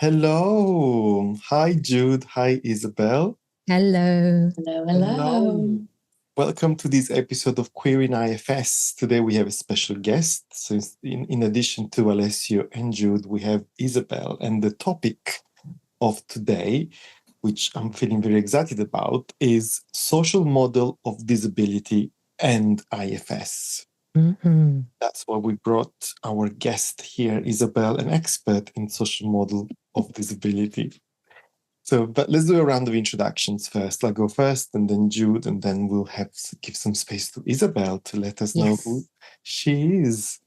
Hello. Hi, Jude. Hi, Isabelle. Hello. Hello, Hello. Welcome to this episode of Queer in IFS. Today we have a special guest. So in addition to Alessio and Jude, we have Isabelle. And the topic of today, which I'm feeling very excited about, is social model of disability and IFS. Mm-hmm. That's why we brought our guest here, Isabelle, an expert in social model of disability. So, but let's do a round of introductions first. I'll go first, and then Jude, and then we'll give some space to Isabelle to let us know who she is.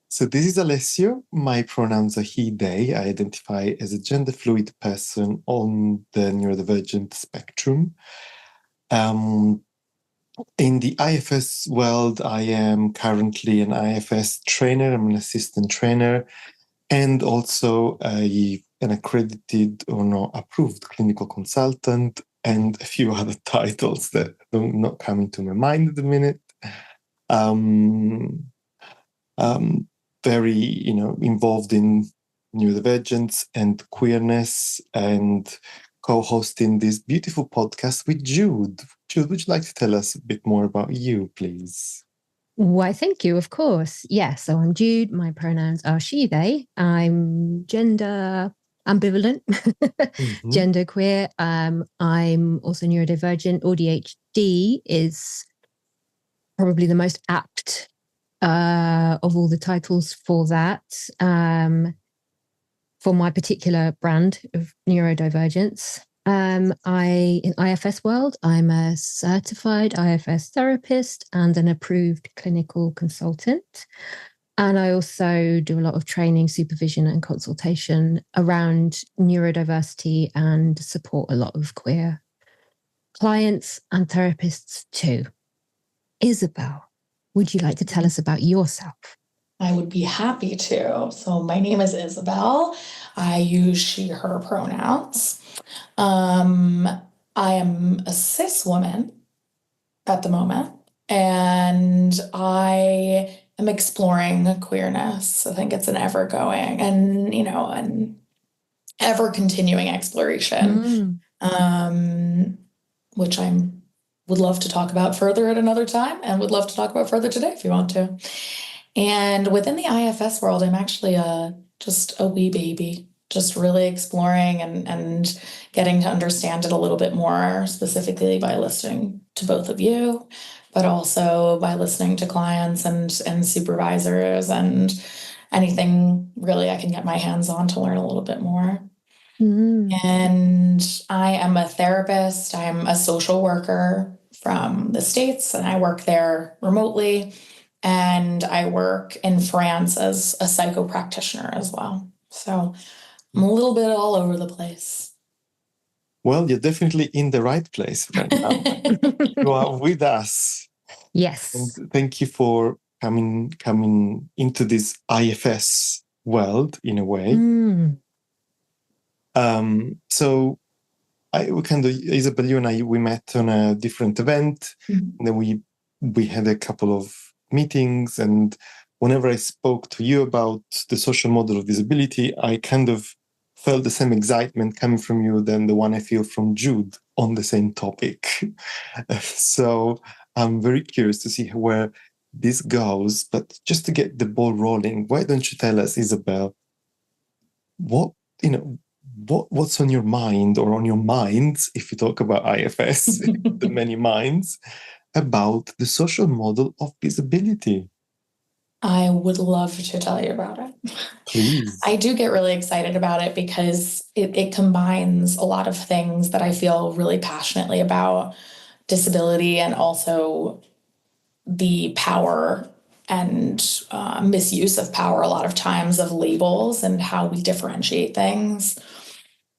So this is Alessio. My pronouns are he, they. I identify as a gender fluid person on the neurodivergent spectrum. In the IFS world, I am currently an IFS trainer. I'm an assistant trainer and also an accredited or not approved clinical consultant and a few other titles that are not coming to my mind at the minute. Very, involved in neurodivergence and queerness and co-hosting this beautiful podcast with Jude. Jude, would you like to tell us a bit more about you, please? Why, thank you, of course. Yes, so I'm Jude. My pronouns are she, they. I'm gender ambivalent, gender queer. I'm also neurodivergent. ADHD is probably the most apt of all the titles for that. For my particular brand of neurodivergence. In IFS world, I'm a certified IFS therapist and an approved clinical consultant. And I also do a lot of training, supervision, and consultation around neurodiversity and support a lot of queer clients and therapists too. Isabelle, would you like to tell us about yourself? I would be happy to. So my name is Isabelle. I use she, her pronouns. I am a cis woman at the moment, and I am exploring queerness. I think it's an ever-going and, an ever-continuing exploration, which I would love to talk about further at another time and would love to talk about further today if you want to. And within the IFS world, I'm actually just a wee baby, just really exploring and getting to understand it a little bit more, specifically by listening to both of you, but also by listening to clients and supervisors and anything really I can get my hands on to learn a little bit more. And I am a therapist. I'm a social worker from the States, and I work there remotely. And I work in France as a psycho practitioner as well. So I'm a little bit all over the place. Well, you're definitely in the right place right now. You are with us. Yes. And thank you for coming into this IFS world in a way. So Isabelle, you and I, we met on a different event, and then we had a couple of meetings, and whenever I spoke to you about the social model of disability, I kind of felt the same excitement coming from you than the one I feel from Jude on the same topic. So I'm very curious to see where this goes, but just to get the ball rolling, why don't you tell us, Isabelle, what's on your mind or on your minds, if you talk about IFS, the many minds, about the social model of disability? I would love to tell you about it. Please. I do get really excited about it because it combines a lot of things that I feel really passionately about: disability and also the power and misuse of power a lot of times of labels and how we differentiate things.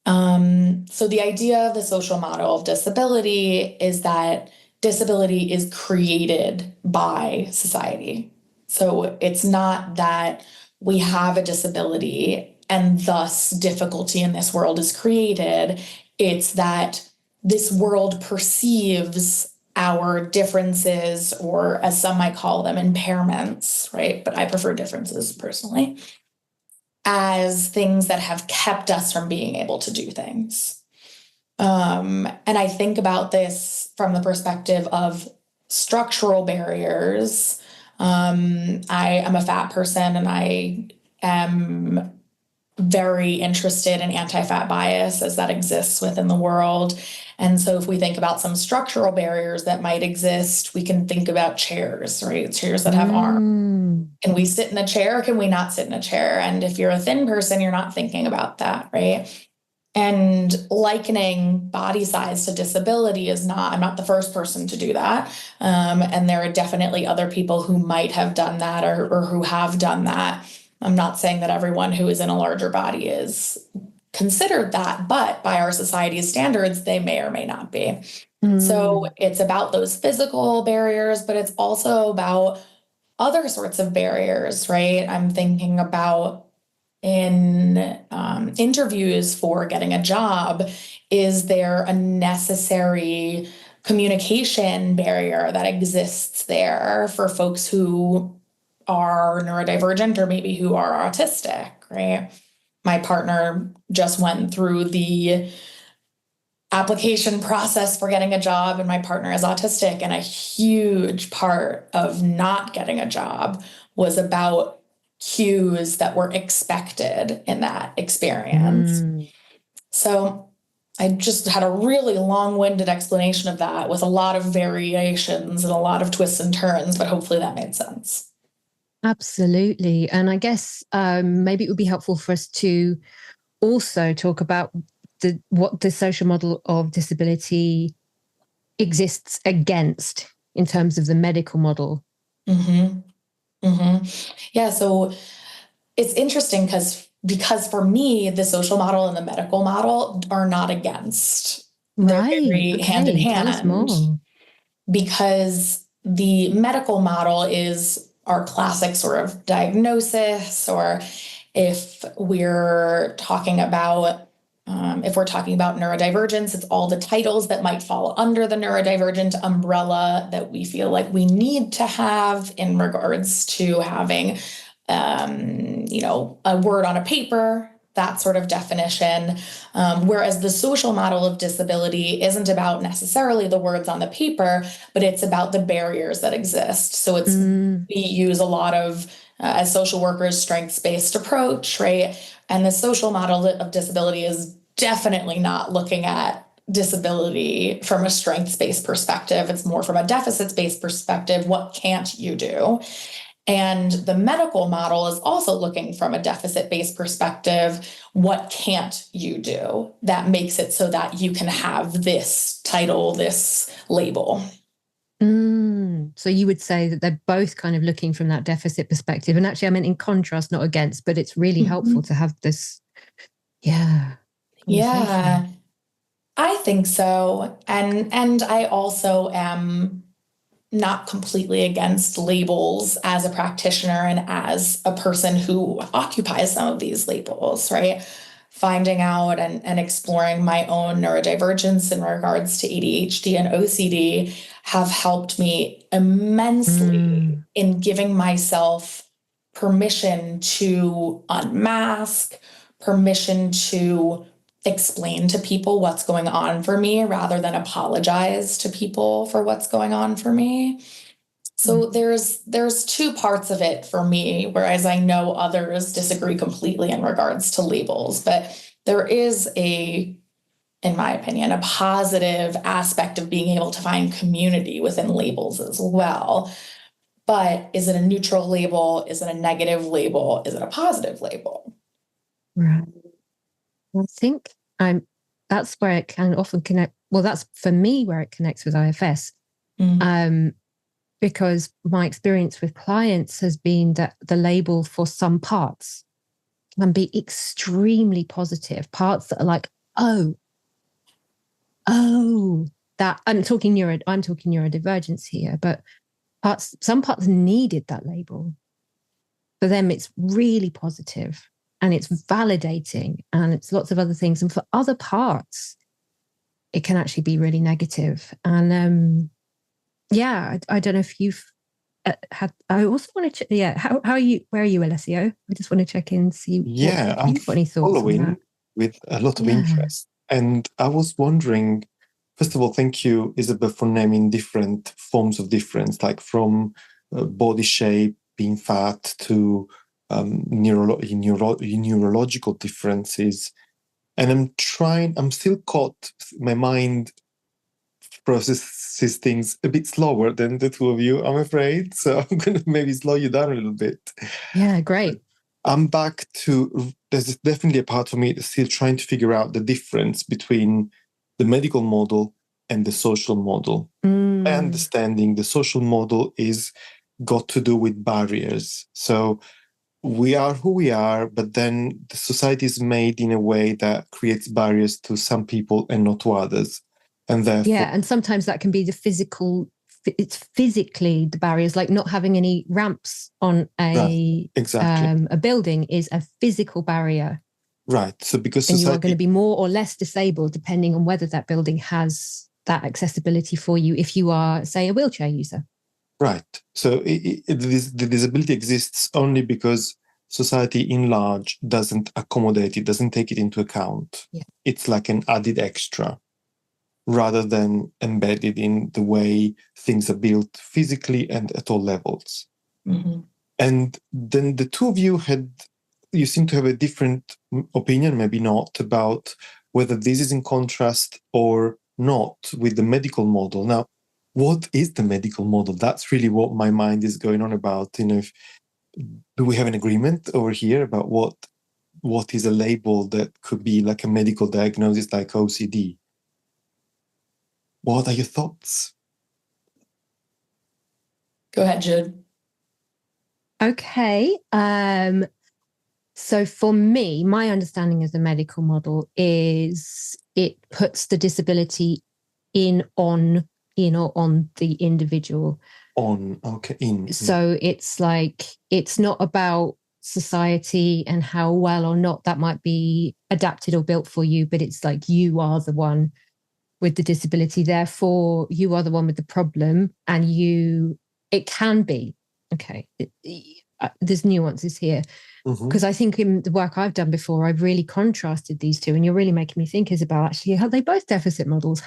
So the idea of the social model of disability is that disability is created by society. So it's not that we have a disability and thus difficulty in this world is created. It's that this world perceives our differences, or as some might call them, impairments, right? But I prefer differences personally. as things that have kept us from being able to do things. And I think about this from the perspective of structural barriers. I am a fat person, and I am very interested in anti-fat bias as that exists within the world. And so if we think about some structural barriers that might exist, we can think about chairs, right? Chairs that have arms. Can we sit in a chair? Can we not sit in a chair? And if you're a thin person, you're not thinking about that, right? And likening body size to disability I'm not the first person to do that. And there are definitely other people who might have done that or who have done that. I'm not saying that everyone who is in a larger body is considered that, but by our society's standards, they may or may not be. So it's about those physical barriers, but it's also about other sorts of barriers, right? I'm thinking about in interviews for getting a job, is there a necessary communication barrier that exists there for folks who are neurodivergent or maybe who are autistic, right? My partner just went through the application process for getting a job, and my partner is autistic, and a huge part of not getting a job was about cues that were expected in that experience. So I just had a really long-winded explanation of that with a lot of variations and a lot of twists and turns, but hopefully that made sense. Absolutely. And I guess maybe it would be helpful for us to also talk about what the social model of disability exists against in terms of the medical model. Yeah, so it's interesting because for me, the social model and the medical model are not against. They're very hand in hand. Tell us more. Because the medical model is our classic sort of diagnosis, or if we're talking about neurodivergence, it's all the titles that might fall under the neurodivergent umbrella that we feel like we need to have in regards to having, a word on a paper, that sort of definition. Whereas the social model of disability isn't about necessarily the words on the paper, but it's about the barriers that exist. So we use a lot of, as social workers, strengths-based approach, right? And the social model of disability is definitely not looking at disability from a strengths-based perspective. It's more from a deficits-based perspective. What can't you do? And the medical model is also looking from a deficit-based perspective. What can't you do that makes it so that you can have this title, this label? So you would say that they're both kind of looking from that deficit perspective. And actually, I mean, in contrast, not against, but it's really helpful to have this. Yeah, I think so. And I also am not completely against labels as a practitioner and as a person who occupies some of these labels, right? Finding out and exploring my own neurodivergence in regards to ADHD and OCD have helped me immensely in giving myself permission to unmask, permission to explain to people what's going on for me rather than apologize to people for what's going on for me. So there's two parts of it for me, whereas I know others disagree completely in regards to labels, but there is in my opinion, a positive aspect of being able to find community within labels as well. But is it a neutral label? Is it a negative label? Is it a positive label? Right. I think that's where it can often connect. Well, that's for me where it connects with IFS. Because my experience with clients has been that the label for some parts can be extremely positive. Parts that are like, that I'm talking neurodivergence here, but some parts needed that label. For them, it's really positive. And it's validating, and it's lots of other things. And for other parts, it can actually be really negative. And I don't know if you've I also want to check. Yeah, how are you? Where are you, Alessio? I just want to check in, see. Yeah, if you've got any thoughts on that. following with a lot of interest, and I was wondering. First of all, thank you, Isabelle, for naming different forms of difference, like from body shape, being fat, to neurological differences. And I'm still caught, my mind processes things a bit slower than the two of you, I'm afraid. So I'm going to maybe slow you down a little bit. Yeah, great. I'm back to, there's definitely a part for me that's still trying to figure out the difference between the medical model and the social model. My understanding, the social model is got to do with barriers. So we are who we are, but then the society is made in a way that creates barriers to some people and not to others. And therefore, and sometimes that can be the physical. It's physically the barriers, like not having any ramps on a building is a physical barrier. Right. So because you are going to be more or less disabled depending on whether that building has that accessibility for you if you are, say, a wheelchair user. Right. So the disability exists only because society in large doesn't accommodate it, doesn't take it into account. Yeah. It's like an added extra rather than embedded in the way things are built physically and at all levels. Mm-hmm. And then the two of you you seem to have a different opinion, maybe not, about whether this is in contrast or not with the medical model. Now, what is the medical model? That's really what my mind is going on about. Do we have an agreement over here about what is a label that could be like a medical diagnosis like OCD? What are your thoughts? Go ahead, Jude. Okay. So for me, my understanding of the medical model is it puts the disability on the individual. So it's like, it's not about society and how well or not that might be adapted or built for you, but it's like you are the one with the disability. Therefore, you are the one with the problem, and it can be, okay, there's nuances here. Because I think in the work I've done before, I've really contrasted these two, and you're really making me think, Isabelle, actually, how they both deficit models,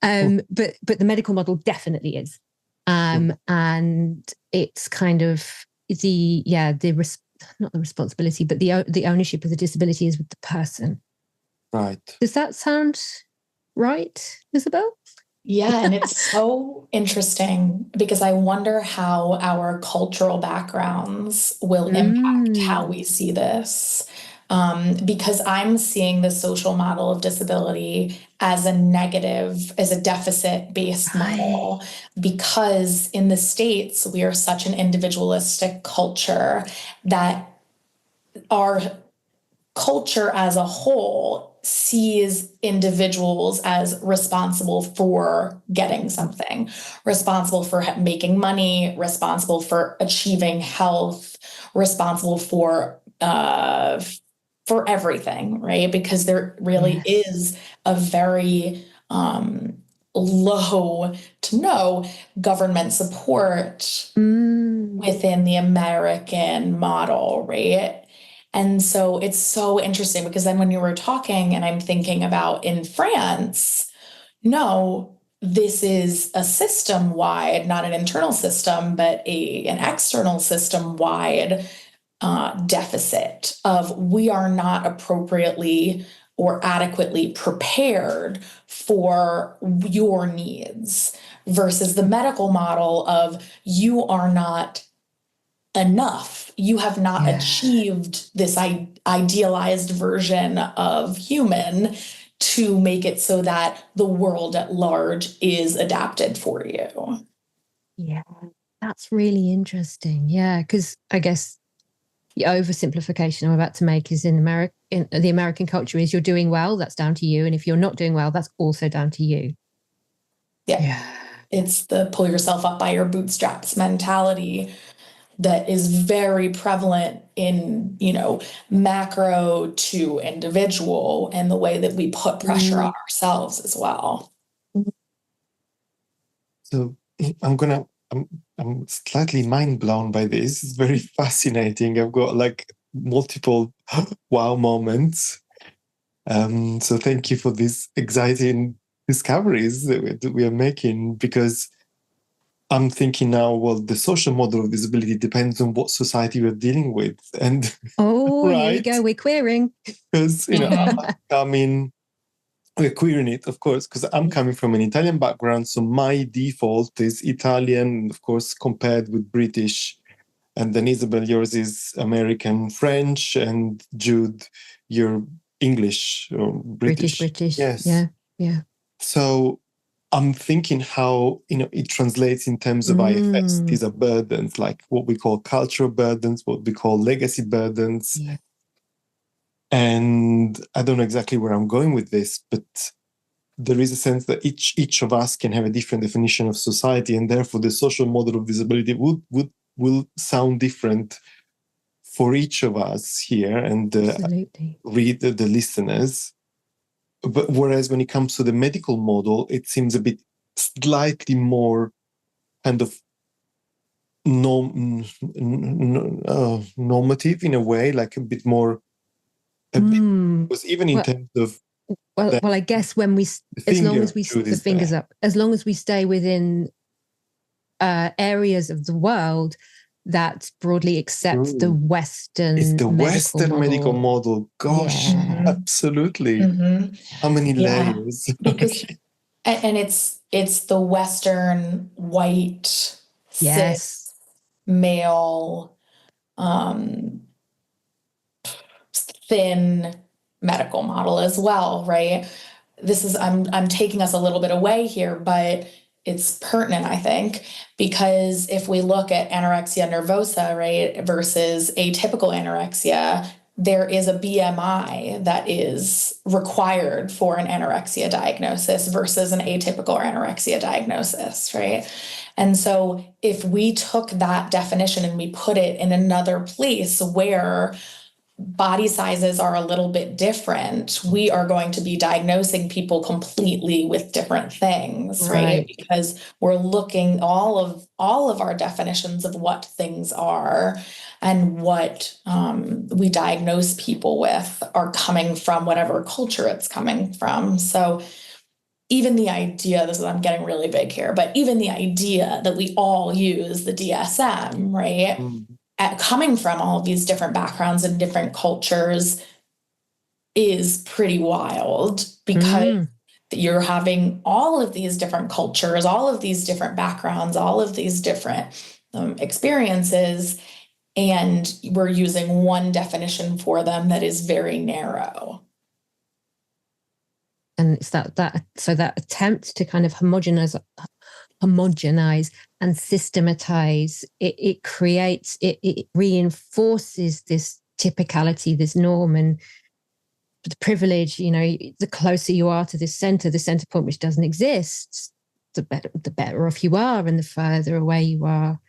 but the medical model definitely is, and it's kind of not the responsibility, but the ownership of the disability is with the person. Right. Does that sound right, Isabelle? Yeah, and it's so interesting because I wonder how our cultural backgrounds will impact how we see this. Because I'm seeing the social model of disability as a negative, as a deficit-based model, because in the States, we are such an individualistic culture that our culture as a whole sees individuals as responsible for getting something, responsible for making money, responsible for achieving health, responsible for everything, right? Because there really is a very low to no government support within the American model, right? And so it's so interesting because then when you were talking and I'm thinking about in France, no, this is a system-wide, not an internal system, but an external system-wide deficit of we are not appropriately or adequately prepared for your needs versus the medical model of you are not enough. You have not achieved this idealized version of human to make it so that the world at large is adapted for you. Yeah, that's really interesting. Yeah, because I guess the oversimplification I'm about to make is in the American culture is you're doing well, that's down to you. And if you're not doing well, that's also down to you. Yeah. It's the pull yourself up by your bootstraps mentality that is very prevalent in, macro to individual and the way that we put pressure on ourselves as well. So I'm going to I'm slightly mind blown by this. It's very fascinating. I've got like multiple wow moments. So thank you for these exciting discoveries that we are making, because I'm thinking now, well, the social model of disability depends on what society we're dealing with. And right? Here we right? go, we're queering. Because, I mean, we're queering it, of course, because I'm coming from an Italian background. So my default is Italian, of course, compared with British. And then Isabelle, yours is American, French, and Jude, you're English or British. British. Yes. Yeah. So I'm thinking how, it translates in terms of IFS. These are burdens, like what we call cultural burdens, what we call legacy burdens. Yeah. And I don't know exactly where I'm going with this, but there is a sense that each of us can have a different definition of society, and therefore the social model of disability will sound different for each of us here and read the listeners. But whereas when it comes to the medical model, it seems a bit slightly more kind of normative in a way, like a bit more. Because even in terms of I guess when we, as long as we the fingers up, as long as we stay within areas of the world that broadly accept the Western. It's the Western medical model. Gosh, absolutely. How many layers? Because, and it's the Western white, cis, male, thin medical model as well, right? This is, I'm taking us a little bit away here, but it's pertinent, I think, because if we look at anorexia nervosa, right, versus atypical anorexia, there is a BMI that is required for an anorexia diagnosis versus an atypical anorexia diagnosis, right? And so if we took that definition and we put it in another place where body sizes are a little bit different, we are going to be diagnosing people completely with different things, right? Because we're looking all of our definitions of what things are and what we diagnose people with are coming from whatever culture it's coming from. So even the idea, I'm getting really big here, but even the idea that we all use the DSM, right? Coming from all of these different backgrounds and different cultures is pretty wild, because you're having all of these different cultures, all of these different backgrounds, all of these different experiences, and we're using one definition for them that is very narrow. And it's that attempt to kind of homogenize and systematize, it creates, it reinforces this typicality, this norm, and the privilege. The closer you are to this center point which doesn't exist, the better off you are, and the further away you are,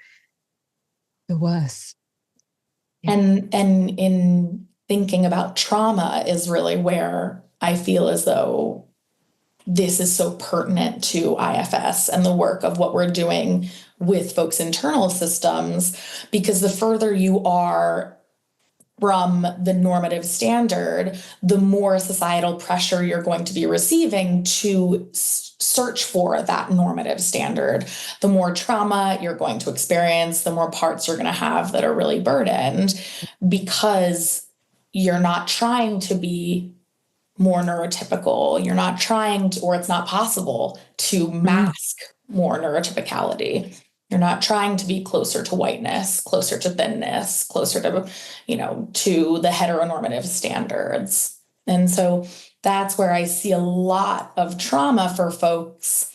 the worse. And in thinking about trauma is really where I feel as though this is so pertinent to IFS and the work of what we're doing with folks' internal systems, because the further you are from the normative standard, the more societal pressure you're going to be receiving to search for that normative standard. The more trauma you're going to experience, the more parts you're going to have that are really burdened, because you're not trying to be more neurotypical. You're not trying to, or it's not possible to mask more neurotypicality. You're not trying to be closer to whiteness, closer to thinness, closer to, to the heteronormative standards. And so that's where I see a lot of trauma for folks,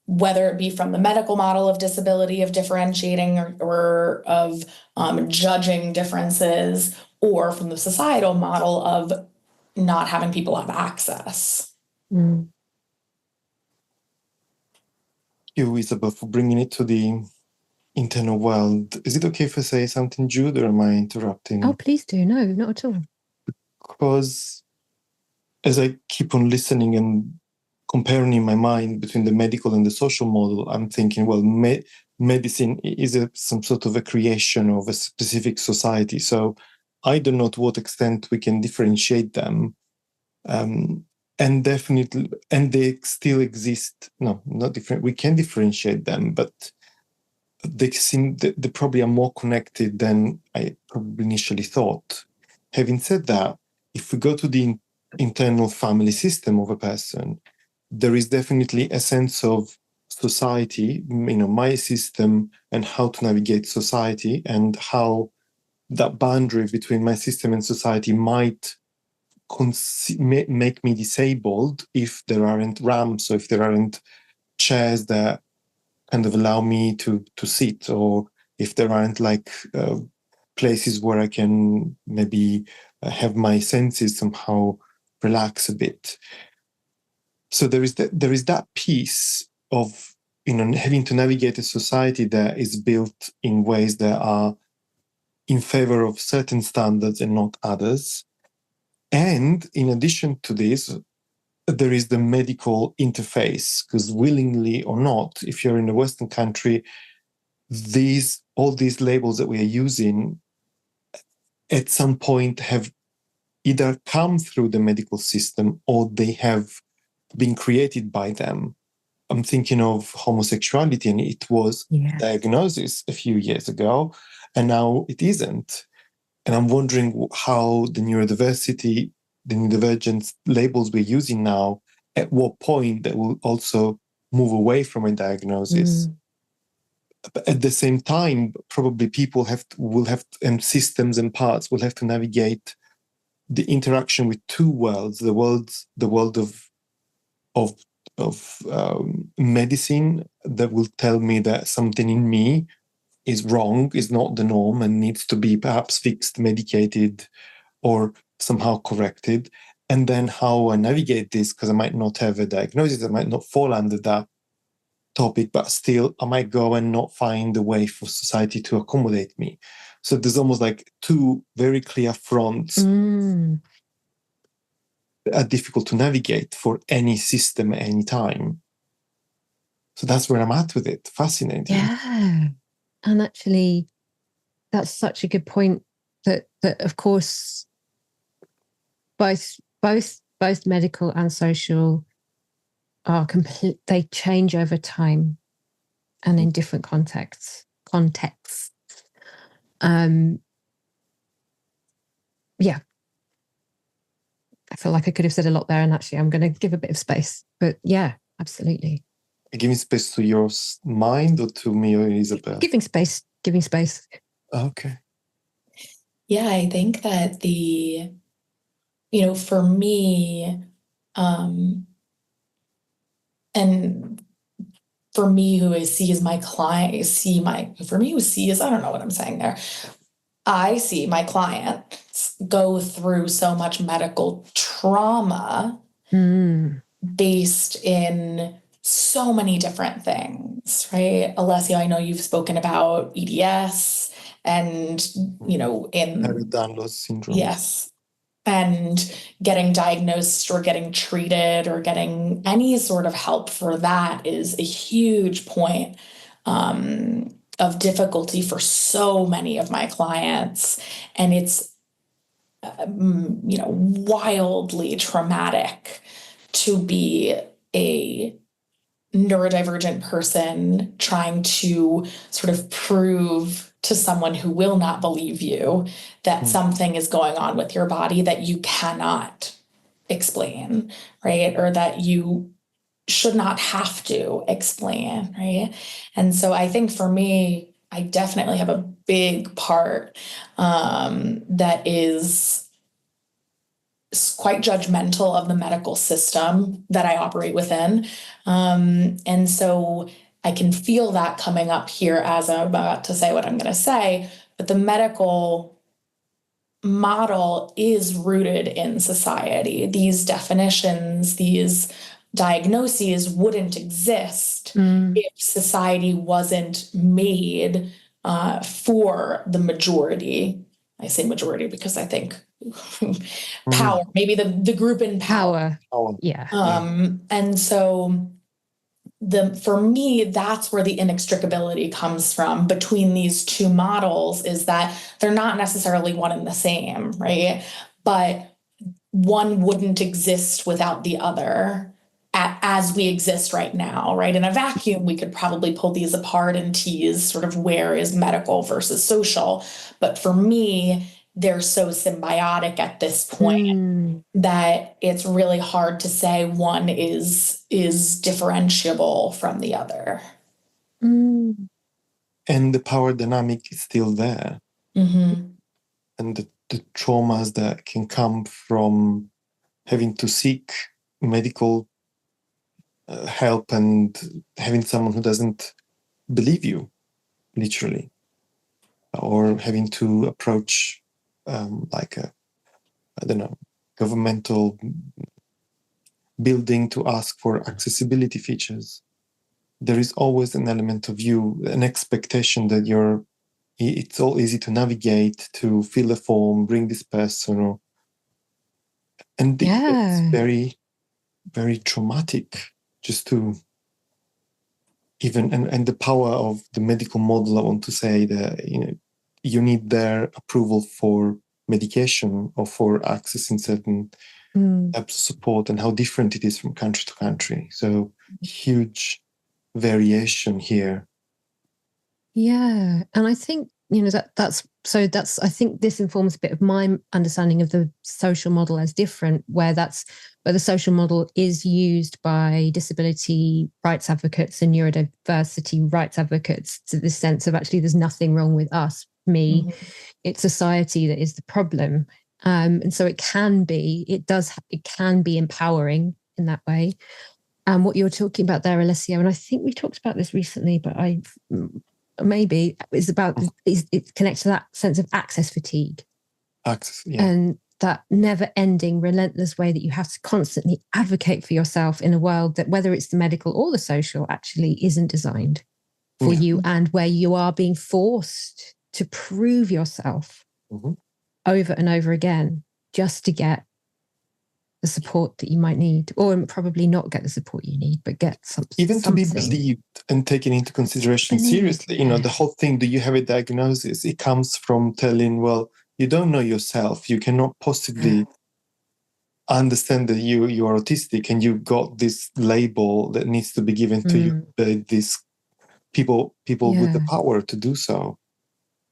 whether it be from the medical model of disability, of differentiating or of judging differences, or from the societal model of not having people have access. Thank you, Isabelle, for bringing it to the internal world. Is it okay if I say something, Jude, or am I interrupting? Oh, please do. No, not at all. Because as I keep on listening and comparing in my mind between the medical and the social model, I'm thinking, well, medicine is some sort of a creation of a specific society. So I don't know to what extent we can differentiate them. And definitely, and they still exist. No, not different. We can differentiate them, but they probably are more connected than I probably initially thought. Having said that, if we go to the internal family system of a person, there is definitely a sense of society, my system and how to navigate society, and how that boundary between my system and society might make me disabled if there aren't ramps, or if there aren't chairs that kind of allow me to sit, or if there aren't places where I can maybe have my senses somehow relax a bit. So there is that piece of having to navigate a society that is built in ways that are in favor of certain standards and not others. And in addition to this, there is the medical interface, because willingly or not, if you're in a Western country, all these labels that we are using at some point have either come through the medical system or they have been created by them. I'm thinking of homosexuality, and it was diagnosis a few years ago, and now it isn't. And I'm wondering how the neurodiversity, the neurodivergence labels we're using now, at what point that will also move away from a diagnosis. But at the same time, probably people and systems and parts will have to navigate the interaction with two worlds: the world of medicine that will tell me that something in me is wrong, is not the norm, and needs to be perhaps fixed, medicated, or somehow corrected. And then how I navigate this, because I might not have a diagnosis, I might not fall under that topic, but still I might go and not find a way for society to accommodate me. So there's almost like two very clear fronts that are difficult to navigate for any system at any time. So that's where I'm at with it. Fascinating. Yeah. And actually, that's such a good point that of course, both medical and social are they change over time and in different contexts. Yeah. I feel like I could have said a lot there, and actually I'm going to give a bit of space. But yeah, absolutely. Giving space to your mind, or to me, or Isabelle? Giving space. Okay. Yeah, I think that for me, and for me who sees my client, I don't know what I'm saying there. I see my clients go through so much medical trauma based in so many different things, right? Alessio, I know you've spoken about EDS and, in Ehlers-Danlos syndrome. Yes. And getting diagnosed or getting treated or getting any sort of help for that is a huge point of difficulty for so many of my clients. And it's, wildly traumatic to be a neurodivergent person trying to sort of prove to someone who will not believe you that something is going on with your body that you cannot explain, right? Or that you should not have to explain, right? And so I think for me, I definitely have a big part that is quite judgmental of the medical system that I operate within. And so I can feel that coming up here as I'm about to say what I'm going to say, but the medical model is rooted in society. These definitions, these diagnoses wouldn't exist if society wasn't made for the majority. I say majority because I think power, maybe the group in power. Yeah. And so for me, that's where the inextricability comes from between these two models, is that they're not necessarily one and the same, right? But one wouldn't exist without the other as we exist right now, right? In a vacuum, we could probably pull these apart and tease sort of where is medical versus social. But for me, they're so symbiotic at this point that it's really hard to say one is differentiable from the other. And the power dynamic is still there. Mm-hmm. And the traumas that can come from having to seek medical help and having someone who doesn't believe you, literally, or having to approach like a, I don't know, governmental building to ask for accessibility features. There is always an element of you, an expectation that it's all easy to navigate, to fill a form, bring this person, and it's very, very traumatic just to even, and the power of the medical model. I want to say that, you need their approval for medication or for accessing certain types of support, and how different it is from country to country. So huge variation here. Yeah. And I think, that's I think this informs a bit of my understanding of the social model as different, where the social model is used by disability rights advocates and neurodiversity rights advocates to the sense of actually there's nothing wrong with us, me. Mm-hmm. It's society that is the problem. And so it can be empowering in that way. And what you're talking about there, Alessio, and I think we talked about this recently, but maybe it's about, it connects to that sense of access fatigue. And that never-ending, relentless way that you have to constantly advocate for yourself in a world that, whether it's the medical or the social, actually isn't designed for you, and where you are being forced to prove yourself over and over again just to get the support that you might need, or probably not get the support you need, but get something. Even to be believed and taken into consideration seriously. The whole thing, do you have a diagnosis? It comes from telling, well, you don't know yourself. You cannot possibly understand that you are autistic, and you've got this label that needs to be given to you by these people with the power to do so.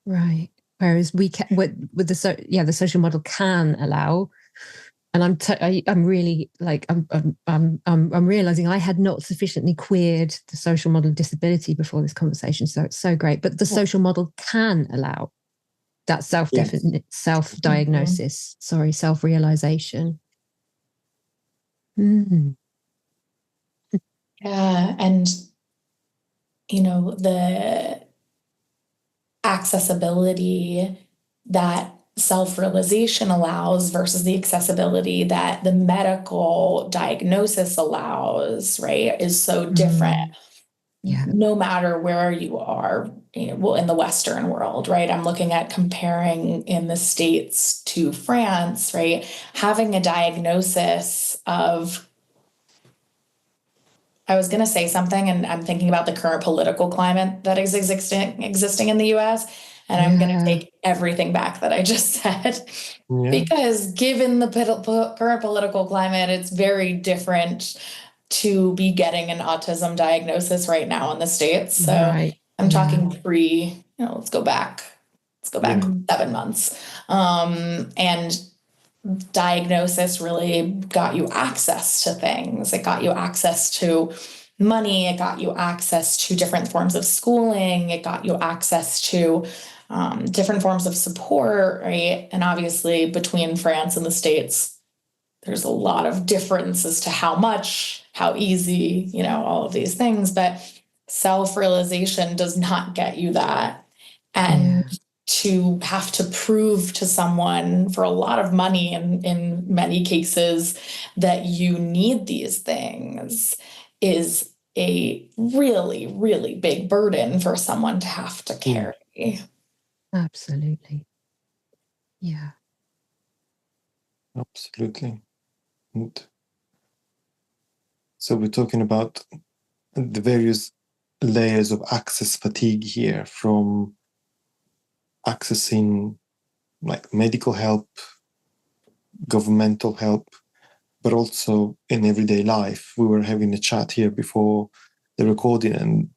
Right. Whereas we can, with the social model can allow. And I'm really like, I'm realizing I had not sufficiently queered the social model of disability before this conversation. So it's so great. But the social model can allow that self-diagnosis, self-realization. Yeah. And, the accessibility that self-realization allows versus the accessibility that the medical diagnosis allows, right, is so different. No matter where you are, in the Western world, right? I'm looking at comparing in the States to France, right? Having a diagnosis of, I was going to say something, and I'm thinking about the current political climate that is existing in the US. And I'm going to take everything back that I just said, because given the current political climate, it's very different to be getting an autism diagnosis right now in the States. So I'm talking let's go back 7 months. And diagnosis really got you access to things. It got you access to money. It got you access to different forms of schooling. It got you access to different forms of support, right? And obviously between France and the States, there's a lot of difference as to how much, how easy, all of these things, but self-realization does not get you that. And to have to prove to someone for a lot of money in many cases that you need these things is a really, really big burden for someone to have to carry. Absolutely. Yeah. Absolutely. So we're talking about the various layers of access fatigue here, from accessing like medical help, governmental help, but also in everyday life. We were having a chat here before the recording, and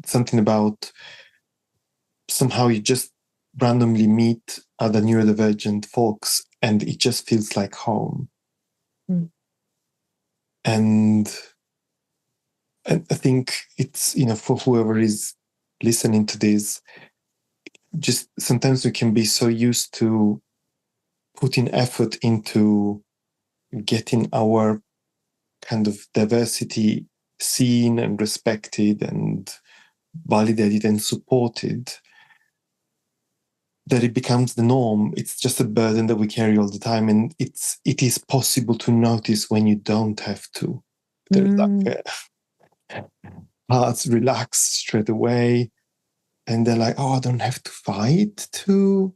something about somehow you just randomly meet other neurodivergent folks and it just feels like home. And I think it's, for whoever is listening to this, just sometimes we can be so used to putting effort into getting our kind of diversity seen and respected and validated and supported, that it becomes the norm. It's just a burden that we carry all the time, and it is possible to notice when you don't have to. Hearts relax straight away, and they're like, "Oh, I don't have to fight to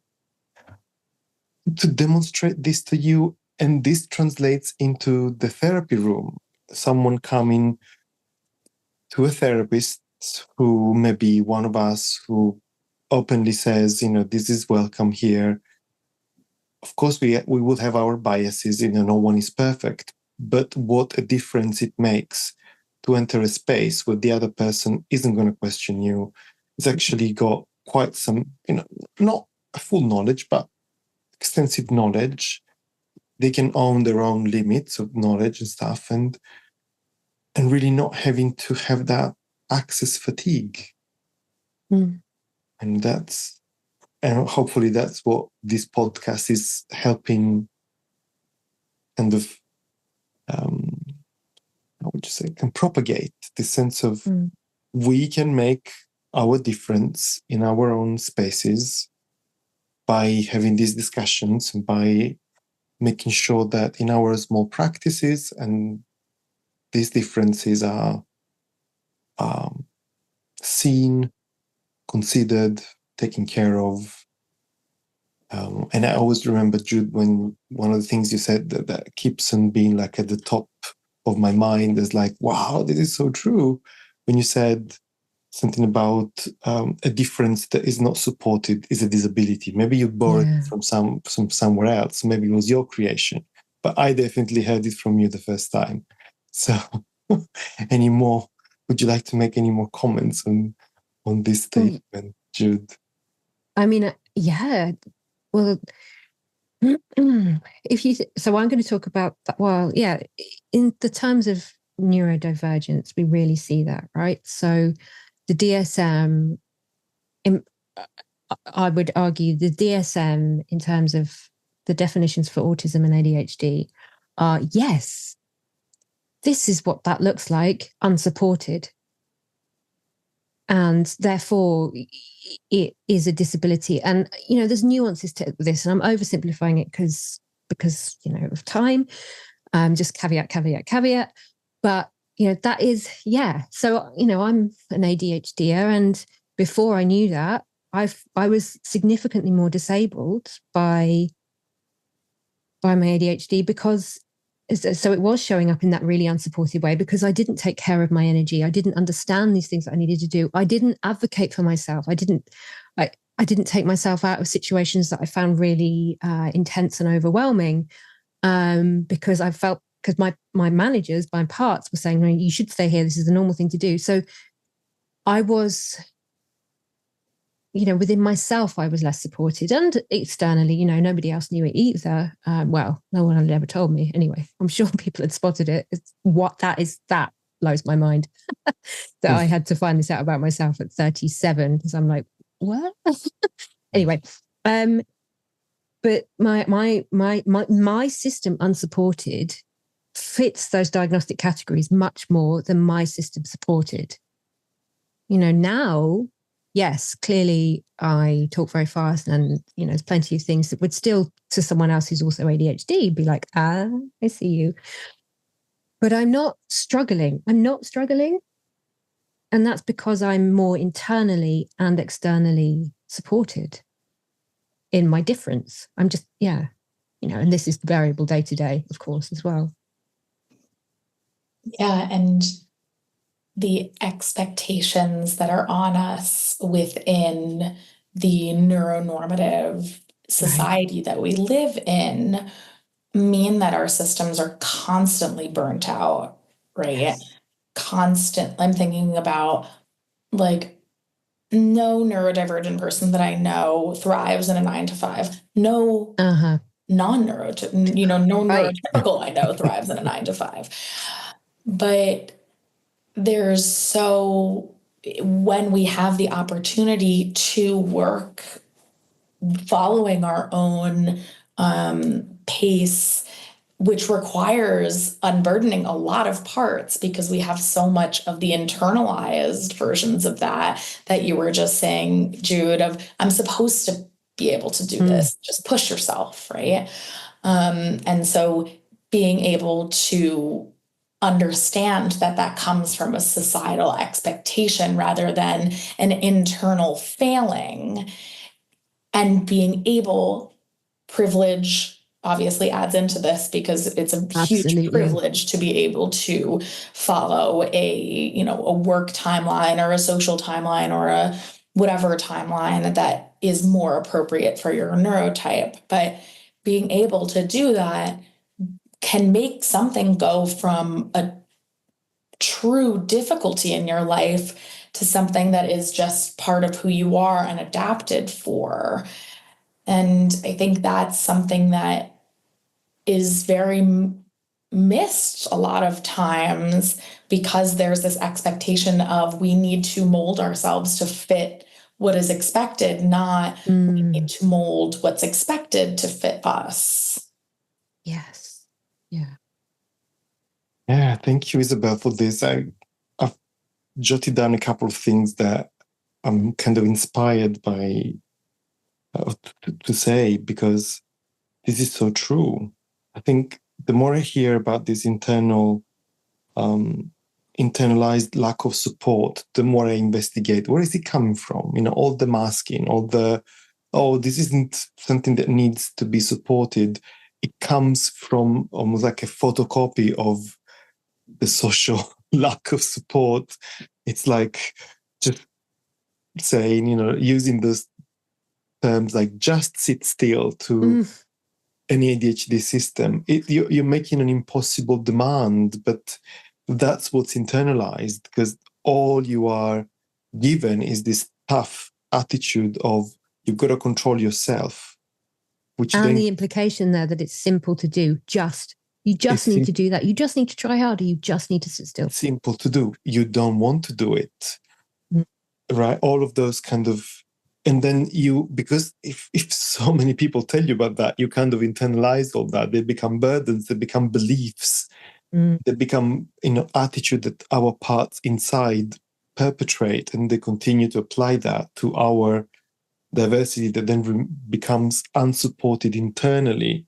demonstrate this to you." And this translates into the therapy room. Someone coming to a therapist who may be one of us, who openly says, this is welcome here. Of course, we would have our biases, no one is perfect, but what a difference it makes to enter a space where the other person isn't going to question you. It's actually got quite some, not a full knowledge, but extensive knowledge. They can own their own limits of knowledge and stuff, and really not having to have that access fatigue. And hopefully that's what this podcast is helping kind of, how would you say, and propagate this sense of we can make our difference in our own spaces by having these discussions, and by making sure that in our small practices and these differences are seen, considered, taken care of. And I always remember, Jude, when one of the things you said that keeps on being like at the top of my mind is like, wow, this is so true. When you said something about a difference that is not supported is a disability. Maybe you borrowed it from somewhere else. Maybe it was your creation, but I definitely heard it from you the first time. So, would you like to make any more comments on this statement, Jude? I mean, yeah. Well, so I'm going to talk about that. Well, yeah, in the terms of neurodivergence, we really see that, right? So the DSM, I would argue the DSM in terms of the definitions for autism and ADHD are, yes, this is what that looks like, unsupported. And therefore, it is a disability. And, there's nuances to this, and I'm oversimplifying it because of time. Just caveat. But, that is, yeah. So, I'm an ADHDer, and before I knew that, I was significantly more disabled by my ADHD, because so it was showing up in that really unsupported way, because I didn't take care of my energy. I didn't understand these things that I needed to do. I didn't advocate for myself. I didn't take myself out of situations that I found really intense and overwhelming, because I felt, because my managers, my parts were saying, no, you should stay here. This is the normal thing to do. So I was, within myself, I was less supported, and externally, nobody else knew it either. Well, no one had ever told me. Anyway, I'm sure people had spotted it. That blows my mind that I had to find this out about myself at 37, because I'm like, what? Anyway, but my system unsupported fits those diagnostic categories much more than my system supported. Now, yes, clearly I talk very fast, and, there's plenty of things that would still, to someone else who's also ADHD, be like, I see you. But I'm not struggling. And that's because I'm more internally and externally supported in my difference. I'm just, and this is variable day to day, of course, as well. Yeah. And the expectations that are on us within the neuronormative society that we live in mean that our systems are constantly burnt out, right? Yes. I'm thinking about like no neurodivergent person that I know thrives in a 9 to 5. No no Right. neurotypical I know thrives in a 9 to 5. But when we have the opportunity to work following our own pace, which requires unburdening a lot of parts because we have so much of the internalized versions of that you were just saying, Jude, of I'm supposed to be able to do this, just push yourself, right? And so being able to understand that comes from a societal expectation rather than an internal failing, and being able, privilege obviously adds into this because it's a huge privilege to be able to follow a work timeline or a social timeline or a whatever timeline that is more appropriate for your neurotype. But being able to do that can make something go from a true difficulty in your life to something that is just part of who you are and adapted for. And I think that's something that is very missed a lot of times because there's this expectation of we need to mold ourselves to fit what is expected, not we need to mold what's expected to fit us. Yes. Yeah. Yeah, thank you, Isabelle, for this. I've jotted down a couple of things that I'm kind of inspired by to say, because this is so true. I think the more I hear about this internalized lack of support, the more I investigate, where is it coming from? All the masking, this isn't something that needs to be supported. It comes from almost like a photocopy of the social lack of support. It's like just saying, using those terms like just sit still to an ADHD system. You're making an impossible demand, but that's what's internalized, because all you are given is this tough attitude of you've got to control yourself. The implication there that it's simple to do, you just need to do that. You just need to try harder. You just need to sit still. It's simple to do. You don't want to do it. Right? All of those kind of, and then because if so many people tell you about that, you kind of internalize all that. They become burdens, they become beliefs, they become, attitude that our parts inside perpetrate, and they continue to apply that to our diversity that then becomes unsupported internally.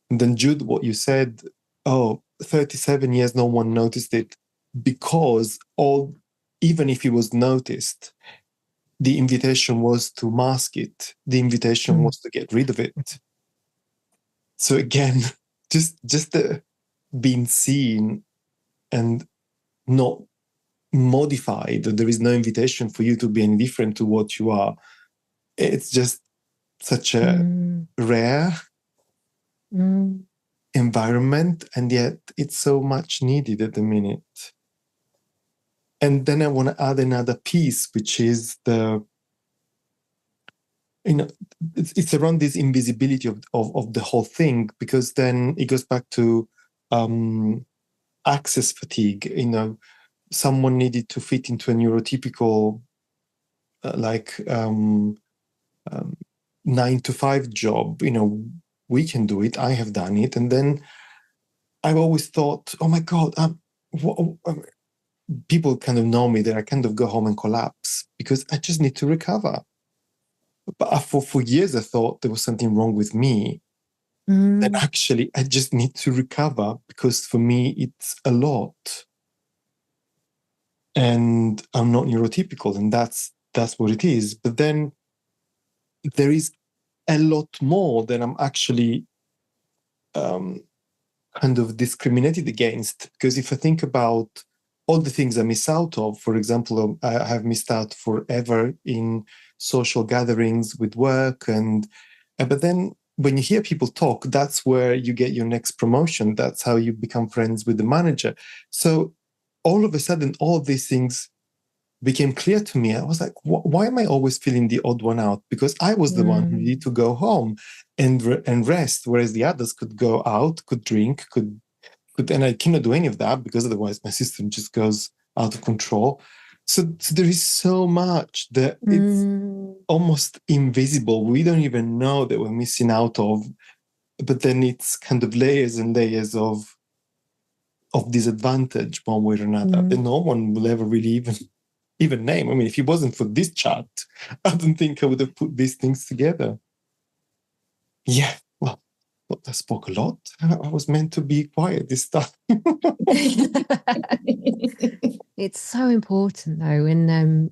And then, Jude, what you said, 37 years, no one noticed it, because even if it was noticed, the invitation was to mask it. The invitation was to get rid of it. So again, just being seen and not modified, there is no invitation for you to be any different to what you are. It's just such a rare environment, and yet it's so much needed at the minute. And then I want to add another piece, which is it's around this invisibility of the whole thing, because then it goes back to access fatigue. Someone needed to fit into a neurotypical 9 to 5 job. We can do it. I have done it. And then I've always thought, oh my God, people kind of know me that I kind of go home and collapse because I just need to recover. But for years, I thought there was something wrong with me. And actually, I just need to recover, because for me, it's a lot. And I'm not neurotypical, and that's what it is. But then there is a lot more that I'm actually kind of discriminated against. Because if I think about all the things I miss out of. For example, I have missed out forever in social gatherings with work, but then when you hear people talk, that's where you get your next promotion. That's how you become friends with the manager. So all of a sudden, all these things became clear to me. I was like, why am I always feeling the odd one out? Because I was the one who needed to go home and rest, whereas the others could go out, could drink, and I cannot do any of that because otherwise my system just goes out of control. So there is so much that it's almost invisible. We don't even know that we're missing out of, but then it's kind of layers and layers of disadvantage one way or another that no one will ever really even name. I mean, if it wasn't for this chat, I don't think I would have put these things together. Yeah, well, I spoke a lot. I was meant to be quiet this time. It's so important though. And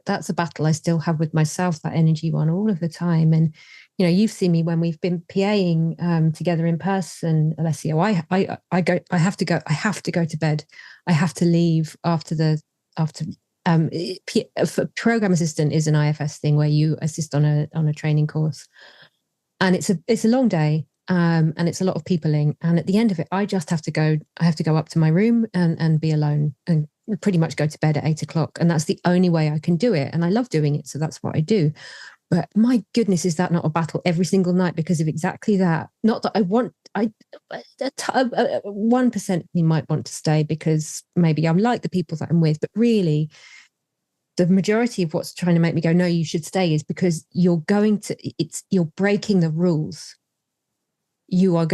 that's a battle I still have with myself, that energy one, all of the time. And, you've seen me when we've been PAing together in person, Alessio. I have to go to bed. I have to leave after program assistant is an IFS thing where you assist on a training course. And it's a long day. And it's a lot of peopling. And at the end of it, I just have to go. I have to go up to my room and be alone and pretty much go to bed at 8:00. And that's the only way I can do it. And I love doing it. So that's what I do. But my goodness, is that not a battle every single night because of exactly that? Not that 1% me might want to stay because maybe I'm like the people that I'm with, but really the majority of what's trying to make me go, no, you should stay, is because you're breaking the rules. You are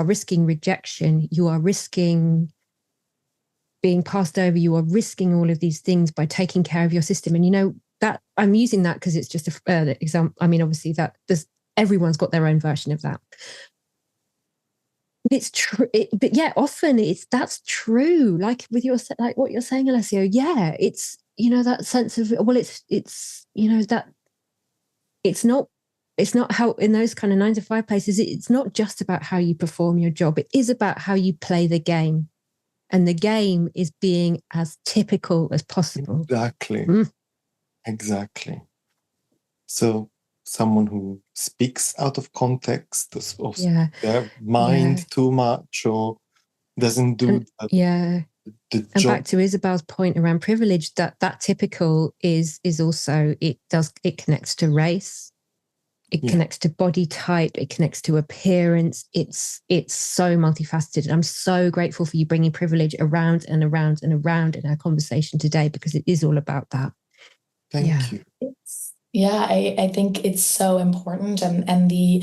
risking rejection. You are risking being passed over. You are risking all of these things by taking care of your system. And that I'm using that because it's just an example. I mean, obviously everyone's got their own version of that. It's true, but yeah, often that's true. Like with like what you're saying, Alessio. Yeah, it's that sense of that it's not how in those kind of 9-to-5 places. It's not just about how you perform your job. It is about how you play the game, and the game is being as typical as possible. Exactly. So someone who speaks out of context, of their mind too much, or doesn't do the and job. back to Isabel's point around privilege, that typical is also, it connects to race, it connects to body type, it connects to appearance. It's so multifaceted. And I'm so grateful for you bringing privilege around and around and around in our conversation today, because it is all about that. Thank you. I think it's so important, and the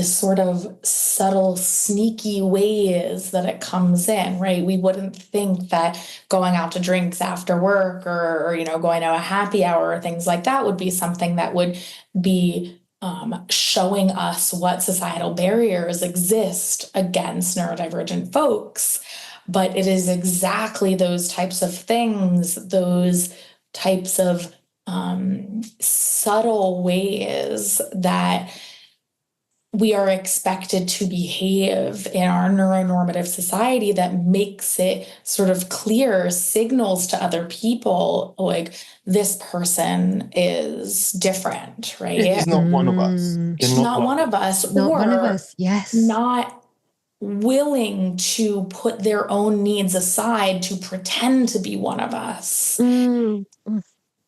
sort of subtle, sneaky ways that it comes in, right? We wouldn't think that going out to drinks after work or going to a happy hour or things like that would be something that would be showing us what societal barriers exist against neurodivergent folks. But it is exactly those types of things, those types of subtle ways that we are expected to behave in our neuronormative society that makes it sort of clear signals to other people, like, this person is different, right? He's not one of us. She's not one of us. Not or one of us. Yes. Not willing to put their own needs aside to pretend to be one of us.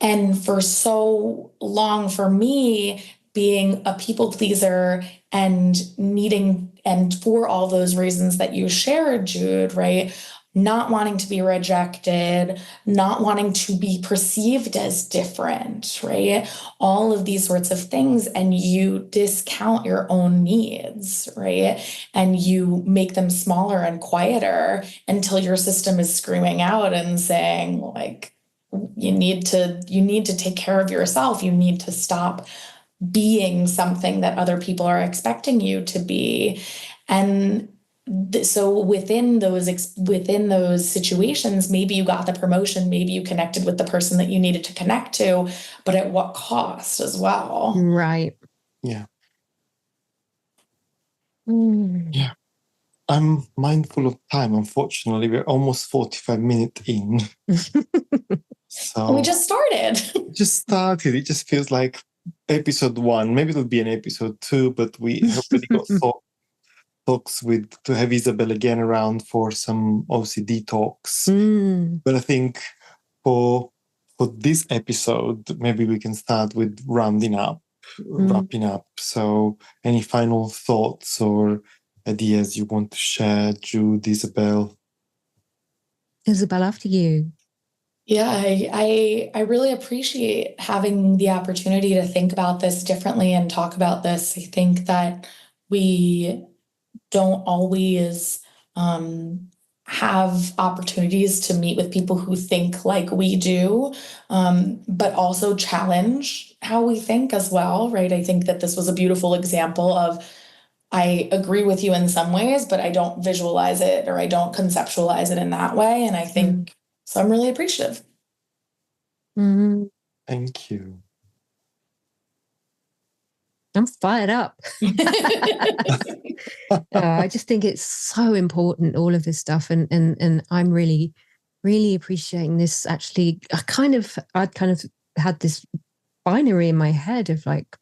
And for so long, for me, being a people pleaser and needing, and for all those reasons that you shared, Jude, right? Not wanting to be rejected, not wanting to be perceived as different, right? All of these sorts of things, and you discount your own needs, right? And you make them smaller and quieter until your system is screaming out and saying, like, you need to take care of yourself. You need to stop being something that other people are expecting you to be. And so within those situations, maybe you got the promotion, maybe you connected with the person that you needed to connect to, but at what cost as well? Right. Yeah. Yeah. I'm mindful of time. Unfortunately, we're almost 45 minutes in. So we just started. It just feels like episode 1. Maybe it'll be an episode 2, but we have already got talks to have Isabelle again around for some OCD talks. But I think for this episode, maybe we can start with wrapping up. So any final thoughts or ideas you want to share, Jude, Isabelle? Isabelle, after you. Yeah, I really appreciate having the opportunity to think about this differently and talk about this. I think that we don't always have opportunities to meet with people who think like we do, but also challenge how we think as well, right? I think that this was a beautiful example of, I agree with you in some ways, but I don't visualize it or I don't conceptualize it in that way. And I think, so I'm really appreciative. Thank you. I'm fired up. I just think it's so important, all of this stuff. And I'm really, really appreciating this. Actually, I'd kind of had this binary in my head of like,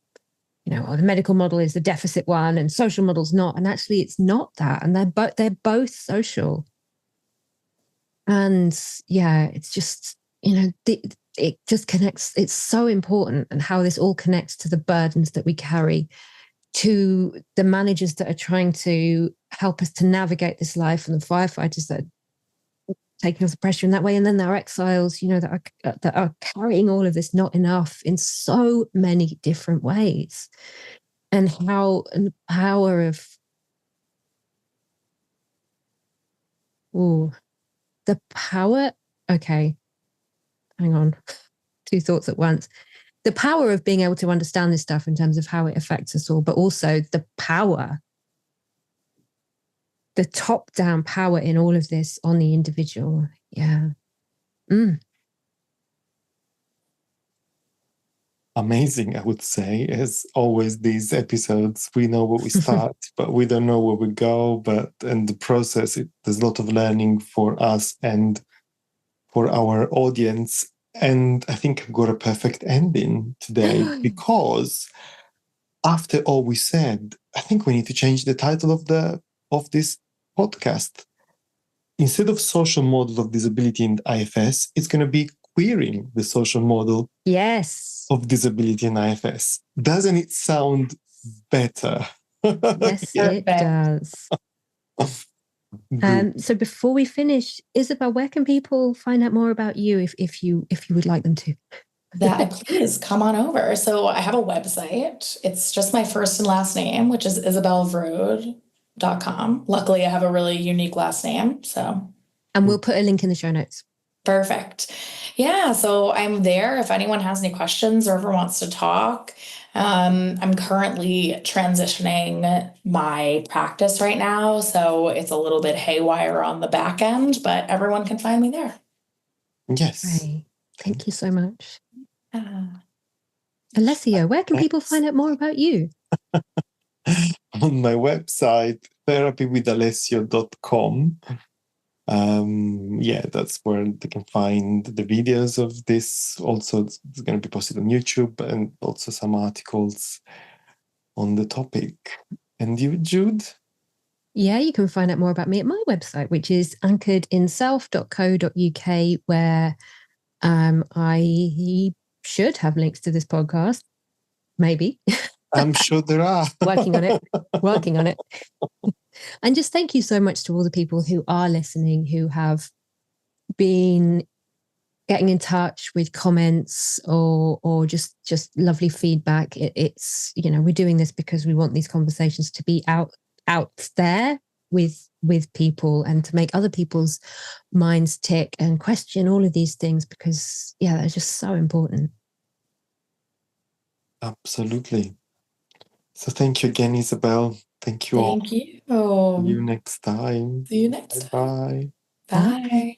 the medical model is the deficit one and social model's not. And actually it's not that. And they're both social. And yeah, it's just, it just connects. It's so important, and how this all connects to the burdens that we carry, to the managers that are trying to help us to navigate this life, and the firefighters that are taking off the pressure in that way. And then there are exiles, that are carrying all of this not enough in so many different ways. And the power of, okay, hang on, 2 thoughts at once. The power of being able to understand this stuff in terms of how it affects us all, but also the top-down power in all of this on the individual. Yeah. Amazing, I would say. As always, these episodes, we know where we start, but we don't know where we go. And the process, there's a lot of learning for us and for our audience. And I think I've got a perfect ending today, because after all we said, I think we need to change the title of this podcast. Instead of social model of disability in IFS, it's going to be queering the social model of disability in IFS. Doesn't it sound better? Yes, it does. So before we finish, Isabelle, where can people find out more about you if you would like them to? Please come on over. So I have a website. It's just my first and last name, which is isabellevrode.com. Luckily, I have a really unique last name. And we'll put a link in the show notes. Perfect. Yeah, so I'm there if anyone has any questions or ever wants to talk. I'm currently transitioning my practice right now, so it's a little bit haywire on the back end, but everyone can find me there. Yes. Right. Thank you so much. Alessio, where can people find out more about you? On my website, therapywithalessio.com. That's where they can find the videos of this. Also, it's going to be posted on YouTube, and also some articles on the topic. And you, Jude? Yeah, you can find out more about me at my website, which is anchoredinself.co.uk, where I should have links to this podcast. Maybe. I'm sure there are. Working on it. And just thank you so much to all the people who are listening, who have been getting in touch with comments or just lovely feedback. It's we're doing this because we want these conversations to be out there with people, and to make other people's minds tick and question all of these things, because they're just so important. Absolutely. So thank you again, Isabelle. Thank you all. Thank you. See you next time. See you next time. Bye. Bye.